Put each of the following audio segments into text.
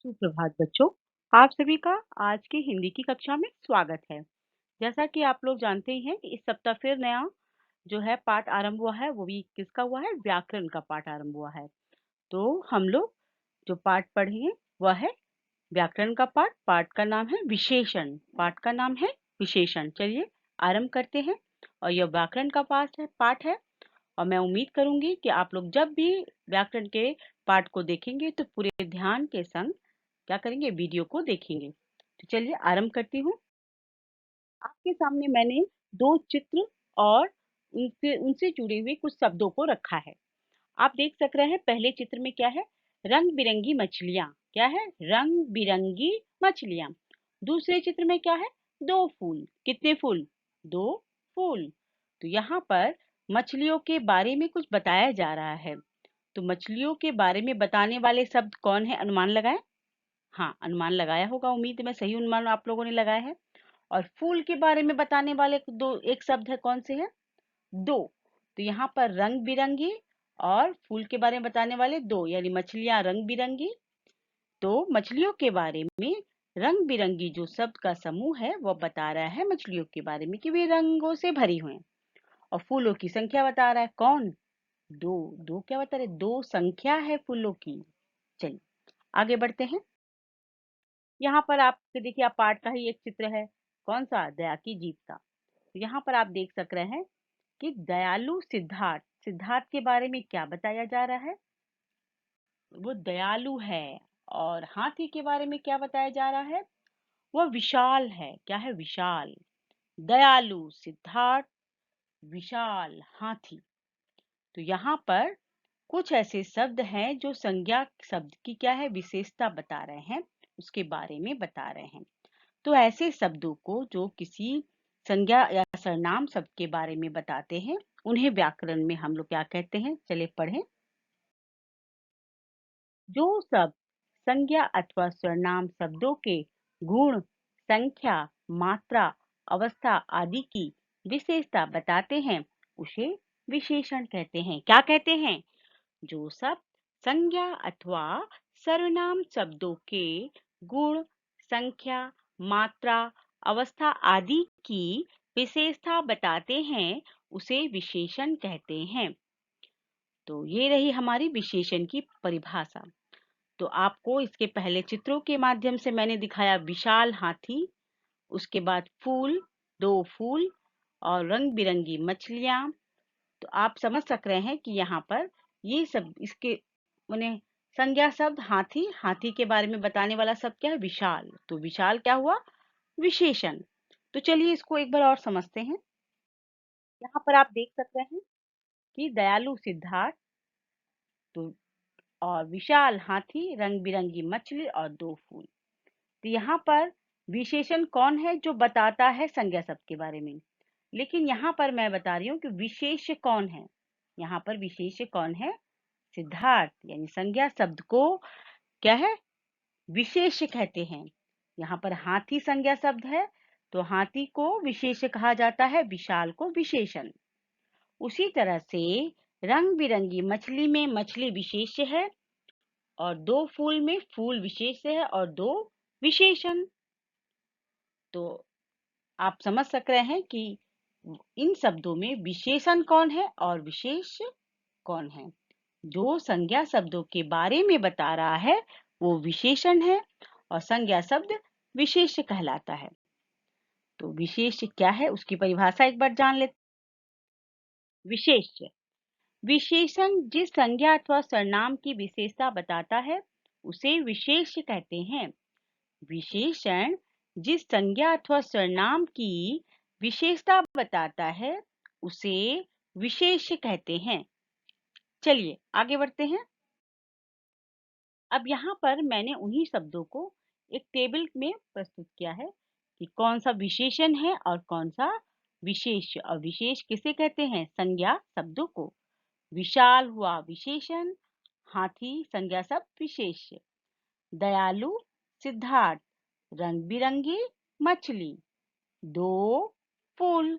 सुप्रभात बच्चों। आप सभी का आज की हिंदी की कक्षा में स्वागत है। जैसा कि आप लोग जानते ही हैं कि इस सप्ताह फिर नया जो है पाठ आरंभ हुआ है, वो भी किसका हुआ है? व्याकरण का पाठ आरंभ हुआ है। तो हम लोग जो पाठ पढ़ेंगे वह है व्याकरण का पाठ। पाठ का नाम है विशेषण। पाठ का नाम है विशेषण। चलिए आरंभ करते हैं। और यह व्याकरण का पाठ है। और मैं उम्मीद करूंगी कि आप लोग जब भी व्याकरण के पाठ को देखेंगे तो पूरे ध्यान के संग क्या करेंगे? वीडियो को देखेंगे। तो चलिए आरंभ करती हूँ। आपके सामने मैंने दो चित्र और उनसे उनसे जुड़े हुए कुछ शब्दों को रखा है। आप देख सक रहे हैं पहले चित्र में क्या है? रंग बिरंगी मछलियां। क्या है? रंग बिरंगी मछलियां। दूसरे चित्र में क्या है? दो फूल। कितने फूल? दो फूल। तो यहाँ पर मछलियों के बारे में कुछ बताया जा रहा है। तो मछलियों के बारे में बताने वाले शब्द कौन है? अनुमान लगाएं। हाँ, अनुमान लगाया होगा। उम्मीद में सही अनुमान आप लोगों ने लगाया है। और फूल के बारे में बताने वाले दो एक शब्द है, कौन से हैं? दो। तो यहाँ पर रंग बिरंगी और फूल के बारे में बताने वाले दो, यानी मछलियां रंग बिरंगी। तो मछलियों के बारे में रंग बिरंगी जो शब्द का समूह है वह बता रहा है मछलियों के बारे में कि वे रंगों से भरी हुई हैं। और फूलों की संख्या बता रहा है। कौन? दो। दो क्या बता रहे? दो संख्या है फूलों की। चलिए आगे बढ़ते हैं। यहाँ पर आप देखिए, आप पाठ का ही एक चित्र है। कौन सा? दया की जीत का। तो यहाँ पर आप देख सक रहे हैं कि दयालु सिद्धार्थ। सिद्धार्थ के बारे में क्या बताया जा रहा है? वो दयालु है। और हाथी के बारे में क्या बताया जा रहा है? वह विशाल है। क्या है? विशाल। दयालु सिद्धार्थ, विशाल हाथी। तो यहाँ पर कुछ ऐसे शब्द हैं जो संज्ञा शब्द की क्या है? विशेषता बता रहे हैं, उसके बारे में बता रहे हैं। तो ऐसे शब्दों को जो किसी संज्ञा या सर्वनाम शब्द के बारे में बताते हैं उन्हें व्याकरण में हम लोग क्या कहते हैं? चलिए पढ़ें। जो शब्द संज्ञा अथवा सर्वनाम शब्दों के गुण, संख्या, मात्रा, अवस्था आदि की विशेषता बताते हैं उसे विशेषण कहते हैं। क्या कहते हैं? जो शब्द संज्ञा अथवा सर्वनाम शब्दों के गुण, संख्या, मात्रा, अवस्था आदि की विशेषता बताते हैं उसे विशेषण कहते हैं। तो ये रही हमारी विशेषण की परिभाषा। तो आपको इसके पहले चित्रों के माध्यम से मैंने दिखाया विशाल हाथी, उसके बाद फूल, दो फूल और रंग बिरंगी मछलियां। तो आप समझ सक रहे हैं कि यहाँ पर ये सब इसके उन्हें संज्ञा शब्द हाथी, हाथी के बारे में बताने वाला शब्द क्या है? विशाल। तो विशाल क्या हुआ? विशेषण। तो चलिए इसको एक बार और समझते हैं। यहाँ पर आप देख सकते हैं कि दयालु सिद्धार्थ, तो और विशाल हाथी, रंग बिरंगी मछली और दो फूल। तो यहाँ पर विशेषण कौन है जो बताता है संज्ञा शब्द के बारे में? लेकिन यहाँ पर मैं बता रही हूँ कि विशेष्य कौन है। यहाँ पर विशेष्य कौन है? सिद्धार्थ। यानी संज्ञा शब्द को क्या है? विशेष्य कहते हैं। यहाँ पर हाथी संज्ञा शब्द है तो हाथी को विशेष्य कहा जाता है, विशाल को विशेषण। उसी तरह से रंग बिरंगी मछली में मछली विशेष्य है और दो फूल में फूल विशेष्य है और दो विशेषण। तो आप समझ सक रहे हैं कि इन शब्दों में विशेषण कौन है और विशेष कौन है। जो संज्ञा शब्दों के बारे में बता रहा है वो विशेषण है और संज्ञा शब्द विशेष कहलाता है। तो विशेष क्या है उसकी परिभाषा एक बार जान लेते। विशेष विशेषण जिस संज्ञा अथवा सर्वनाम की विशेषता बताता है उसे विशेष कहते हैं। विशेषण जिस संज्ञा अथवा सर्वनाम की विशेषता बताता है उसे विशेष कहते हैं। चलिए आगे बढ़ते हैं। अब यहाँ पर मैंने उन्हीं शब्दों को एक टेबल में प्रस्तुत किया है कि कौन सा विशेषण है और कौन सा विशेष। और विशेष किसे कहते हैं? संज्ञा शब्दों को। विशाल हुआ विशेषण, हाथी संज्ञा शब्द विशेष्य, दयालु सिद्धार्थ, रंग बिरंगी मछली, दो फूल।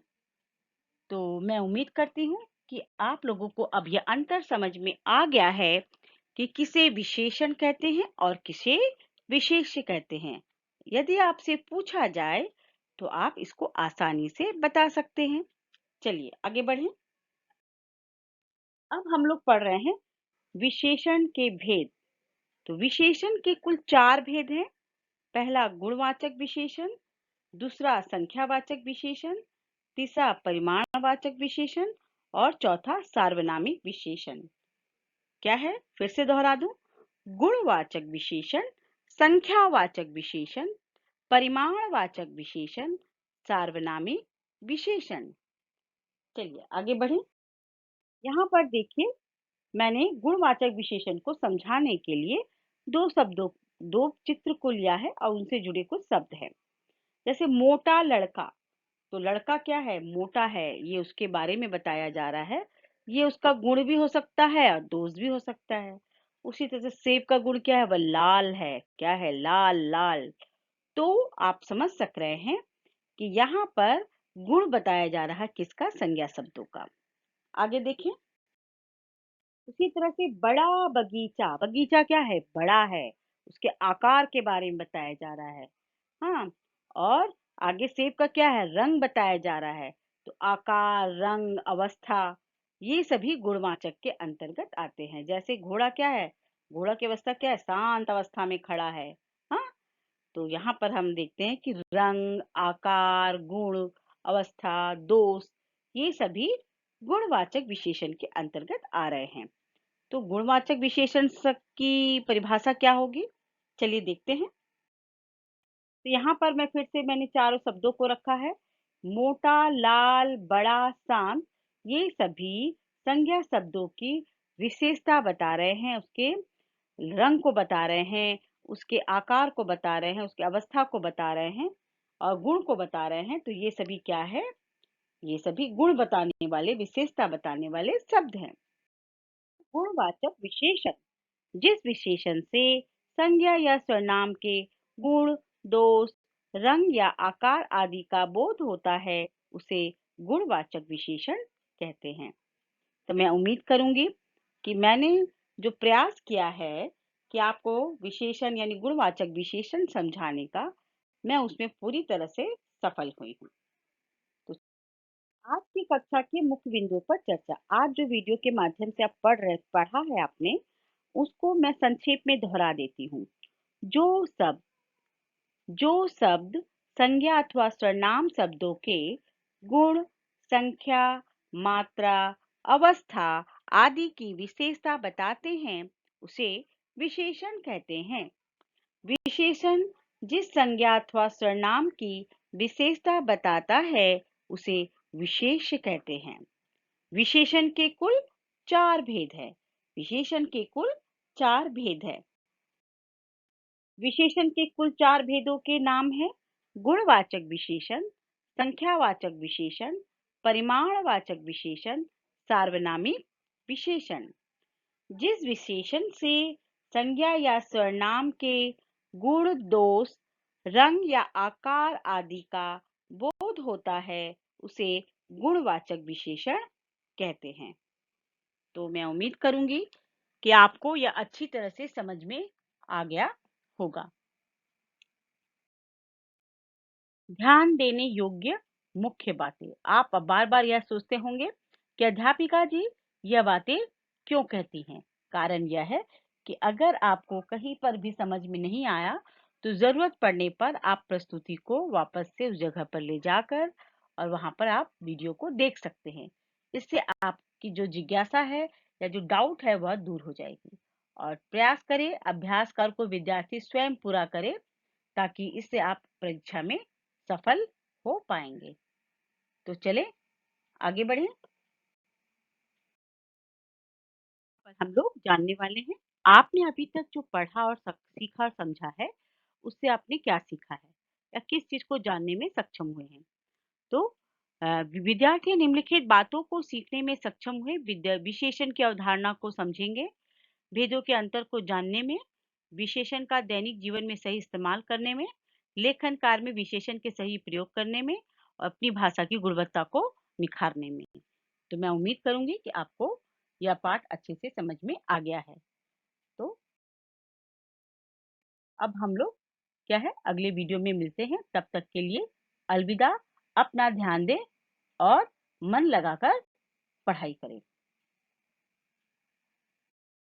तो मैं उम्मीद करती हूँ कि आप लोगों को अब यह अंतर समझ में आ गया है कि किसे विशेषण कहते हैं और किसे विशेष्य कहते हैं। यदि आपसे पूछा जाए तो आप इसको आसानी से बता सकते हैं। चलिए आगे बढ़ें। अब हम लोग पढ़ रहे हैं विशेषण के भेद। तो विशेषण के कुल 4 भेद हैं। पहला गुणवाचक विशेषण, दूसरा संख्यावाचक विशेषण, तीसरा परिमाणवाचक विशेषण और चौथा सार्वनामिक विशेषण। क्या है? फिर से दोहरा दूं। गुणवाचक विशेषण, संख्यावाचक विशेषण, परिमाणवाचक विशेषण, सार्वनामिक विशेषण। चलिए आगे बढ़ें। यहाँ पर देखिए, मैंने गुणवाचक विशेषण को समझाने के लिए दो चित्र को लिया है और उनसे जुड़े कुछ शब्द हैं। जैसे मोटा लड़का, तो लड़का क्या है? मोटा है, ये उसके बारे में बताया जा रहा है। ये उसका गुण भी हो सकता है और दोष भी हो सकता है। उसी तरह से सेब का गुण क्या है? वह लाल है। क्या है? लाल लाल। तो आप समझ सक रहे हैं कि यहाँ पर गुण बताया जा रहा है किसका? संज्ञा शब्दों का। आगे देखें। उसी तरह से बड़ा बगीचा, बगीचा क्या है? बड़ा है। उसके आकार के बारे में बताया जा रहा है। हाँ, और आगे सेब का क्या है? रंग बताया जा रहा है। तो आकार, रंग, अवस्था, ये सभी गुणवाचक के अंतर्गत आते हैं। जैसे घोड़ा क्या है? घोड़ा की अवस्था क्या है? शांत अवस्था में खड़ा है। हाँ, तो यहाँ पर हम देखते हैं कि रंग, आकार, गुण, अवस्था, दोष, ये सभी गुणवाचक विशेषण के अंतर्गत आ रहे हैं। तो गुणवाचक विशेषण की परिभाषा क्या होगी? चलिए देखते हैं। तो यहाँ पर मैंने चारों शब्दों को रखा है। मोटा, लाल, बड़ा, शांत, ये सभी संज्ञा शब्दों की विशेषता बता रहे हैं। उसके रंग को बता रहे हैं, उसके आकार को बता रहे हैं, उसकी अवस्था को बता रहे हैं और गुण को बता रहे हैं। तो ये सभी क्या है? ये सभी गुण बताने वाले, विशेषता बताने वाले शब्द हैं। गुणवाचक विशेषण, जिस विशेषण से संज्ञा या सर्वनाम के गुण, दोष, रंग या आकार आदि का बोध होता है, उसे गुणवाचक विशेषण कहते हैं। तो मैं उम्मीद करूंगी कि मैंने जो प्रयास किया है कि आपको विशेषण यानी गुणवाचक विशेषण समझाने का, मैं उसमें पूरी तरह से सफल हुई हूँ। तो आज की कक्षा के मुख्य बिंदुओं पर चर्चा। आज जो वीडियो के माध्यम से आप पढ़ा है आपने, उसको मैं संक्षेप में दोहरा देती हूँ। जो शब्द जो शब्द संज्ञा अथवा सर्वनाम शब्दों के गुण, संख्या, मात्रा, अवस्था आदि की विशेषता बताते हैं, उसे विशेषण कहते हैं। विशेषण जिस संज्ञा अथवा सर्वनाम की विशेषता बताता है, उसे विशेष्य कहते हैं। विशेषण के कुल 4 भेद है। विशेषण के कुल 4 भेद है। विशेषण के कुल 4 भेदों के नाम है गुणवाचक विशेषण, संख्यावाचक विशेषण, परिमाणवाचक विशेषण, सार्वनामिक विशेषण। जिस विशेषण से संज्ञा या सर्वनाम के गुण, दोष, रंग या आकार आदि का बोध होता है, उसे गुणवाचक विशेषण कहते हैं। तो मैं उम्मीद करूंगी कि आपको यह अच्छी तरह से समझ में आ गया होगा। ध्यान देने योग्य मुख्य बातें। आप अब बार-बार यह सोचते होंगे कि अध्यापिका जी यह बातें क्यों कहती हैं? कारण यह है कि अगर आपको कहीं पर भी समझ में नहीं आया, तो ज़रूरत पड़ने पर आप प्रस्तुति को वापस से उस जगह पर ले जाकर और वहाँ पर आप वीडियो को देख सकते हैं। इससे आपकी जो जिज्ञासा है या जो डाउट है वह दूर हो जाएगी। और प्रयास करें, अभ्यास कर को विद्यार्थी स्वयं पूरा करे, ताकि इससे आप परीक्षा में सफल हो पाएंगे। तो चले आगे बढ़ें। पर हम लोग जानने वाले हैं, आपने अभी तक जो पढ़ा और सीखा और समझा है, उससे आपने क्या सीखा है या किस चीज को जानने में सक्षम हुए हैं। तो विद्यार्थी निम्नलिखित बातों को सीखने में सक्षम हुए। विशेषण की अवधारणा को समझेंगे, भेदों के अंतर को जानने में, विशेषण का दैनिक जीवन में सही इस्तेमाल करने में, लेखन कार्य में विशेषण के सही प्रयोग करने में और अपनी भाषा की गुणवत्ता को निखारने में। तो मैं उम्मीद करूंगी कि आपको यह पाठ अच्छे से समझ में आ गया है। तो अब हम लोग क्या है अगले वीडियो में मिलते हैं। तब तक के लिए अलविदा। अपना ध्यान दें और मन लगाकर पढ़ाई करें।